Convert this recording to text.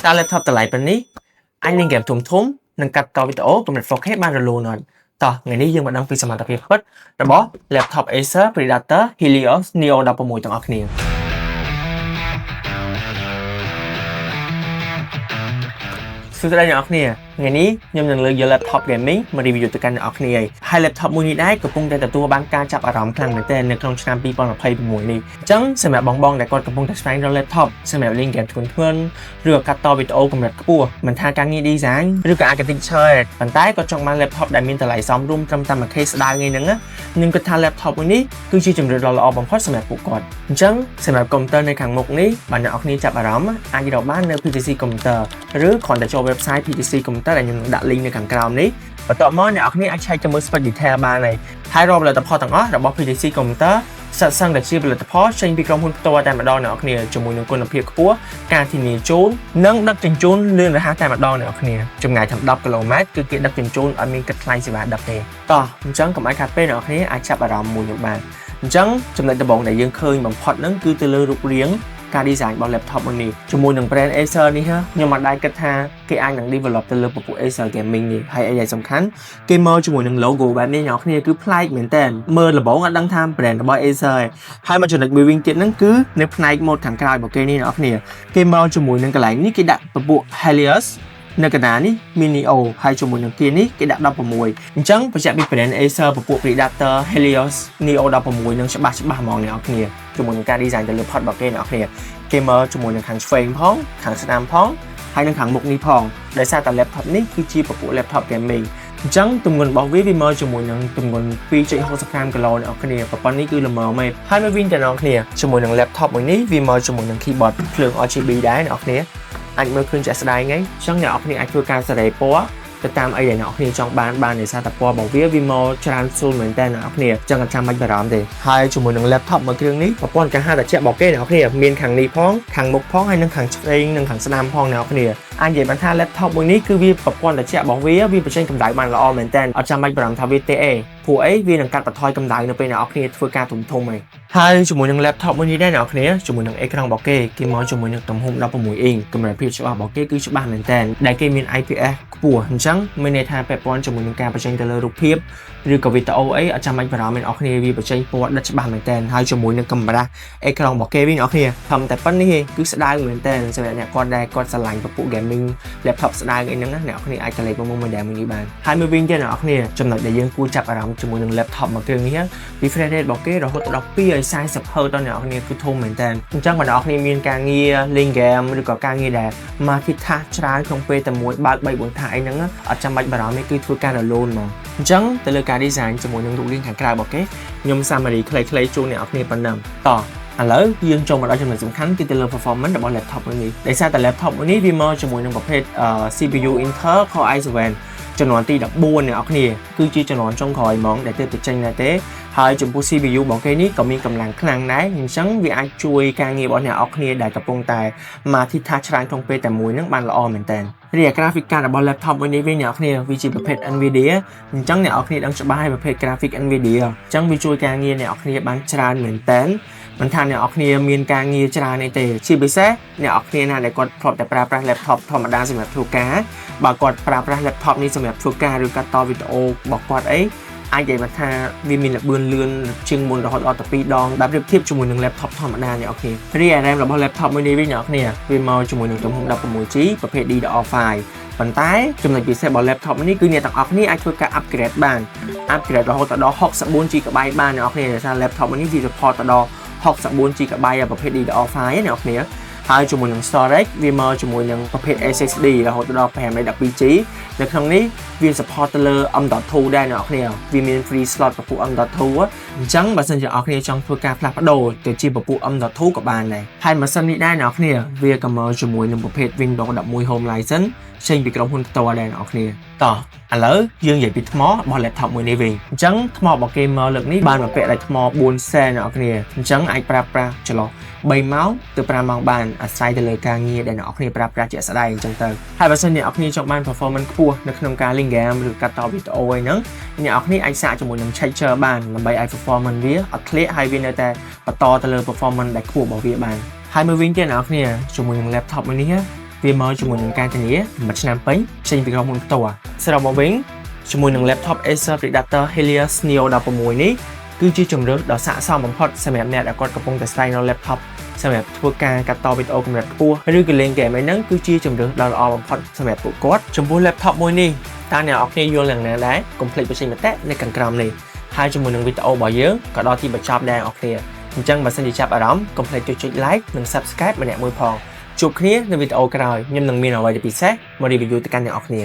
Sao laptop តម្លៃប៉ុណ្នេះអាចលេងហ្គេមធំនិងកាត់តវីដេអូកម្រិត 4K បានរលូនហើយតោះថ្ងៃនេះយើងមកដឹងពីសមត្ថភាពពិតរបស់ laptop Acer Predator Helios Neo 16ទាំងអស់គ្នាសួស្តីអ្នកនរគ្នាថ្ងៃនេះខ្ញុំនឹងលើកយក laptop gaming មក review ទៅកាន់អ្នកនរគ្នាហើយ laptop មួយនេះដែរកំពុងតែទទួលបានការចាប់អារម្មណ៍ខ្លាំងមែនទែននៅក្នុងឆ្នាំ2026នេះអញ្ចឹងសម្រាប់បងដែលគាត់កំពុងតែស្វែងរក laptop សម្រាប់លេង game ធ្ងន់ឬកាត់តវីដេអូកម្រិតខ្ពស់មិនថាការងារ design ឬក៏ architecture ប៉ុន្តែគាត់ចង់បាន laptop ដែលមានតម្លៃសមរម្យត្រឹមតែ 1K ស្ដើងហ្នឹងខ្ញុំគិតថា laptop មួយនេះគឺជាជម្រើសដ៏ល្អបំផុតសម្រាប់ពួកគាត់អញ្ចឹងសម្រាប់ computer នៅខាងមុខនេះបើអ្នកនរគ្នាចាប់អារម្មណ៍អាចរកបាននៅ PTC Computer ឬគ្រាន់តែចូល website PTC Computer ដែលខ្ញុំនឹងដាក់ link នៅខាងក្រោមនេះបន្ទាប់មកអ្នកនរគ្នាអាចឆែកទៅមើល spec detail បានហើយរាល់ផលិតផលទាំងអស់របស់ PTC Computer សិតសឹងតែជាផលិតផលចេញពីក្រុមហ៊ុនផ្ទាល់តែម្ដងអ្នកនរគ្នាជាមួយនឹងគុណភាពខ្ពស់ការធានាជូននិងដឹកជញ្ជូនលឿនរហ័សតែម្ដងអ្នកនរគ្នាចម្ងាយតាម10 គីឡូម៉ែត្រគឺគេដឹកជញ្ជូនអត់មានគិតថ្លៃសេវាដឹកទេតោះអញ្ចឹងកុំឲ្យខាតពេលអ្នកនរគ្នាអាចចាប់អារម្មណ៍មួយខ្ញុំបានអញ្ចឹងចំណុចដំបូងដែលយើងឃើញបំផុតហ្នឹងគឺទៅលើរូបរាងការ design របស់ laptop មួយនេះជាមួយនឹង brand Acer នេះខ្ញុំមិនដែលគិតថាគេអាចនឹង develop ទៅលើពពួក Acer Gaming នេះហើយអីដែលសំខាន់គេមកជាមួយនឹង logo បែបនេះអ្នកនរគ្នាគឺប្លែកមែនតើមើលដំបូងអត់ដឹងថា brand របស់ Acer ហើយមកចំណុចមួយវិញទៀតហ្នឹងគឺនៅផ្នែក mode ខាងក្រោយរបស់គេនេះអ្នកនរគ្នាគេមកជាមួយនឹងកន្លែងនេះគេដាក់ពពួក Helios នៅកណ្ដាលនេះ Neo ហើយជាមួយនឹងគេនេះគេដាក់16អញ្ចឹងបញ្ជាក់ពី brand Acer ពពួក Predator Helios Neo 16នឹងច្បាស់ហ្មងអ្នកនរគ្នាជាមួយនឹងការ design ទៅលើ pod របស់គេអ្នកនរគ្នាគេមកជាមួយនឹងខាងឆ្វេងផងខាងស្ដាំផងហើយនឹងខាងមុខនេះផងដោយសារតែ laptop នេះគឺជាពពួក laptop gaming អញ្ចឹងទម្ងន់របស់វាមកជាមួយនឹងទម្ងន់ 2.65 គីឡូអ្នកនរគ្នាប្រព័ន្ធនេះគឺល្មមមែនហើយមកវិញតែអ្នកនរគ្នាជាមួយនឹង laptop មួយនេះវាមកជាមួយនឹង keyboard ភ្លើង RGB ដែរអ្នកនរគ្នាអាចមើលឃើញជាក់ស្ដែងហ្នឹងអញ្ចឹងអ្នកនរគ្នាអាចធ្វើការសេរីពណ៌ទៅតាមអីដែលអ្នកនរគ្នាចង់បានដោយសារតែពណ៌របស់វាមកច្រើនស្រួលមែនតើអ្នកនរគ្នាអញ្ចឹងអត់ចាំបាច់បារម្ភទេហើយជាមួយនឹង laptop មួយគ្រឿងនេះប្រព័ន្ធការហៅត្រជាក់របស់គេអ្នកនរគ្នាមានខាងនេះផងខាងមុខផងហើយនិងខាងឆ្វេងនិងខាងស្ដាំផងអ្នកនរគ្នាអាចនិយាយបានថា laptop មួយនេះគឺវាប្រព័ន្ធត្រជាក់របស់វាបញ្ចេញកម្ដៅបានល្អមែនតើអត់ចាំបាច់បារម្ភថាវាទេព្រោះអីវានឹងកាត់បន្ថយកម្ដៅនៅពេលអ្នកនរគ្នាធ្វើការធំឯងហើយជាមួយនឹង laptop មួយនេះដែរអ្នកនរគ្នាជាមួយនឹងអេក្រង់របស់គេមកជាមួយនឹងទំហំ16អ៊ីងកម្រិតភាពច្បាស់របស់គេគឺច្បាស់មែនតើដែលគេមាន IPS ខ្ពស់អញ្ចឹងមានន័យថាពាក់ព័ន្ធជាមួយនឹងការបញ្ចេញទៅលើរូបភាពឬក៏វីដេអូអីអត់ចាំបាច់បារម្ភអ្នកនរគ្នាវាបញ្ចេញពណ៌ដិតច្បាស់មែនតើហើយជាមួយនឹងកាមេរ៉ាអេក្រង់របស់គេវិញអ្នកនរគ្នាធំតែប៉ុណ្្នេះគឺស្ដើងមែនតើសម្រាប់អ្នកគាត់ស្រឡាញ់ពពួក gaming laptop ស្ដើងអីហ្នឹងអ្នកនរគ្នាអាចកលេចមកមើល model មួយនេះបានហើយមួយវិញទៀតអ្នកនរគ្នាចំណុចដែលយើងគួរចាប់អារម្មណ៍ជាមួយនឹង laptop មួយគ្រឿងនេះពី frame rate របស់គេរហូតដល់240 Hz ដល់អ្នកនរគ្នាគឺធំមែនតើអញ្ចឹងបើអ្នកនរគ្នាមានការងារលេង game ឬក៏ការងារដែល multitask ច្រើនក្នុងពេលតែមួយបើក 3-4 ថាអីហ្នឹងអត់ចាំបាច់បារម្ភទេគឺធ្វើការរលូនមកអញ្ចឹងទៅលើការ design ជាមួយនឹងរូបរាងខាងក្រៅរបស់គេខ្ញុំ summary ខ្លីៗជូនអ្នកនរគ្នាប៉ុណ្ណឹងតោះឥឡូវយើងចូលមកដល់ចំណុចសំខាន់គឺទៅលើ performance របស់ laptop មួយនេះដោយសារតែ laptop មួយនេះវាមកជាមួយនឹងប្រភេទ CPU Intel Core i7 ចំនួនទី14អ្នកនរគ្នាគឺជាចំនួនចុងក្រោយហ្មងដែលទើបតែចេញដែរទេហើយចំពោះ CPU របស់គេនេះក៏មានកម្លាំងខ្លាំងដែរអញ្ចឹងវាអាចជួយការងាររបស់អ្នកនរគ្នាដែលកំពុងតែ multitask ច្រើនក្នុងពេលតែមួយនឹងបានល្អមែនតើរីឯ graphic card របស់ laptop មួយនេះវិញអ្នកនរគ្នាវាជាប្រភេទ Nvidia អញ្ចឹងអ្នកនរគ្នាដឹងច្បាស់ហើយប្រភេទ graphic Nvidia អញ្ចឹងវាជួយការងារអ្នកនរគ្នាបានច្រើនមែនតើមិនថាអ្នកនរគ្នាមានការងារច្រើនទេជាពិសេសអ្នកនរគ្នាណាដែលគាត់ធ្លាប់តែប្រើប្រាស់ laptop ធម្មតាសម្រាប់ធ្វើការបើគាត់ប្រើប្រាស់ laptop នេះសម្រាប់ធ្វើការឬកាត់តវីដេអូរបស់គាត់អីអាចនិយាយថាវាមានល្បឿនលឿនជាងមុនរហូតដល់ទៅ2ដងបើប្រៀបធៀបជាមួយនឹង laptop ធម្មតាអ្នកនរគ្នារីឯ RAM របស់ laptop មួយនេះវិញអ្នកនរគ្នាវាមកជាមួយនឹងទំហំ 16GB ប្រភេទ DDR5 ប៉ុន្តែចំណុចពិសេសរបស់ laptop នេះគឺអ្នកទាំងអស់គ្នាអាចធ្វើការ upgrade បាន upgrade រហូតដល់ 64GB បានអ្នកនរគ្នាដោយសារ laptop នេះវា support ដល់ 64GB ប្រភេទ DDR5 អ្នកនរគ្នាហើយជាមួយនឹង storage វាមកជាមួយនឹងប្រភេទ SSD រហូតដល់ 512GB នៅក្នុងនេះវា support ទៅលើ M.2 ដែរអ្នកនរគ្នាវាមាន free slot ពពួក M.2 អញ្ចឹងបើសិនជាអ្នកនរគ្នាចង់ធ្វើការផ្លាស់ប្ដូរទៅជាពពួក M.2 ក៏បានដែរហើយម៉ាស៊ីននេះដែរអ្នកនរគ្នាវាក៏មកជាមួយនឹងប្រភេទ Windows 11 Home License ចេញពីក្រុមហ៊ុនផ្ទាល់ដែរអ្នកនរគ្នាតោះឥឡូវយើងនិយាយពីថ្មរបស់ laptop មួយនេះវិញអញ្ចឹងថ្មរបស់គេមកលើកនេះបានមកពាក់ដោយថ្ម 4C អ្នកនរគ្នាអញ្ចឹងអាចប្រើប្រាស់ចន្លោះ3ម៉ោងទៅ5ម៉ោងបានអាស្រ័យទៅលើការងារដែលអ្នកនរគ្នាប្រើប្រាស់ជាក់ស្ដែងអញ្ចឹងទៅហើយបើសិនអ្នកនរគ្នាចង់បាន performance ខ្ពស់នៅក្នុងការលេង game ឬកាត់តវីដេអូអីហ្នឹងអ្នកនរគ្នាអាចសាកជាមួយនឹង charger បានដើម្បីឲ្យ performance វាអត់ធ្លាក់ហើយវានៅតែបន្តទៅលើ performance ដែលខ្ពស់របស់វាបានហើយមួយវិញទៀតអ្នកនរគ្នាជាមួយនឹង laptop មួយនេះ វាមកជាមួយនឹងការធានាមួយឆ្នាំពេញចេញពីក្រុមហ៊ុនផ្ទាល់សម្រាប់មកវិញជាមួយនឹង laptop Acer Predator Helios Neo 16នេះគឺជាជម្រើសដ៏ស័ក្តិសមបំផុតសម្រាប់អ្នកដែលគាត់កំពុងតែស្វែងរក laptop សម្រាប់ធ្វើការកាត់តវីដេអូកម្រិតខ្ពស់ឬក៏លេងហ្គេមហ្នឹងគឺជាជម្រើសដ៏ល្អបំផុតសម្រាប់ពួកគាត់ចំពោះ laptop មួយនេះតើអ្នកនរគ្នាយល់យ៉ាងណាដែរកុំភ្លេចបញ្ចេញមតិនៅខាងក្រោមនេះហើយជាមួយនឹងវីដេអូរបស់យើងក៏ដល់ទីបញ្ចប់ដែរអ្នកនរគ្នាអញ្ចឹងបើសិនជាចាប់អារម្មណ៍កុំភ្លេចចុច like និង subscribe ម្នាក់មួយផងជួបគ្នានៅវីដេអូក្រោយខ្ញុំនឹងមានអ្វីដែលពិសេសមក review ទៅកាន់អ្នកនរគ្នា